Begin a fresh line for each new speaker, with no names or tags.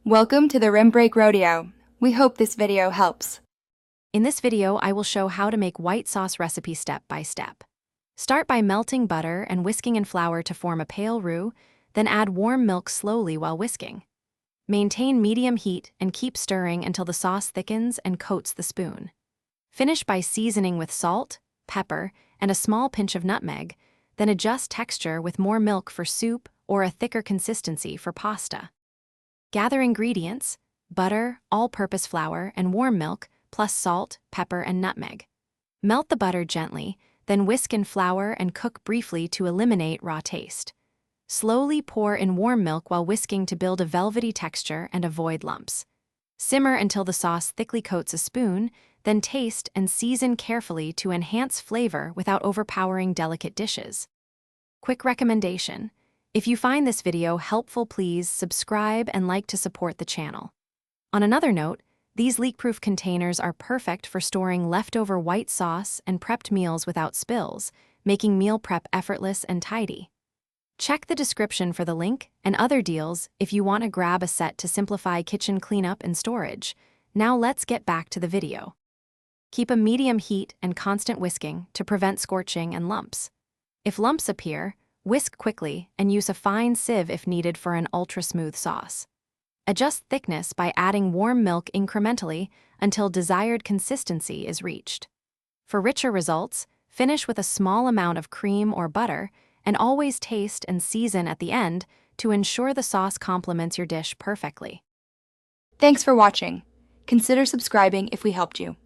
Welcome to the Rim Break Rodeo. We hope this video helps.
In this video, I will show how to make white sauce recipe step by step. Start by melting butter and whisking in flour to form a pale roux, then add warm milk slowly while whisking. Maintain medium heat and keep stirring until the sauce thickens and coats the spoon. Finish by seasoning with salt, pepper, and a small pinch of nutmeg, then adjust texture with more milk for soup or a thicker consistency for pasta. Gather ingredients: butter, all-purpose flour, and warm milk, plus salt, pepper, and nutmeg. Melt the butter gently, then whisk in flour and cook briefly to eliminate raw taste. Slowly pour in warm milk while whisking to build a velvety texture and avoid lumps. Simmer until the sauce thickly coats a spoon, then taste and season carefully to enhance flavor without overpowering delicate dishes. Quick recommendation: if you find this video helpful, please subscribe and like to support the channel. On another note, these leak-proof containers are perfect for storing leftover white sauce and prepped meals without spills, making meal prep effortless and tidy. Check the description for the link and other deals if you want to grab a set to simplify kitchen cleanup and storage. Now let's get back to the video. Keep a medium heat and constant whisking to prevent scorching and lumps. If lumps appear, whisk quickly and use a fine sieve if needed for an ultra-smooth sauce. Adjust thickness by adding warm milk incrementally until desired consistency is reached. For richer results, finish with a small amount of cream or butter, and always taste and season at the end to ensure the sauce complements your dish perfectly.
Thanks for watching. Consider subscribing if we helped you.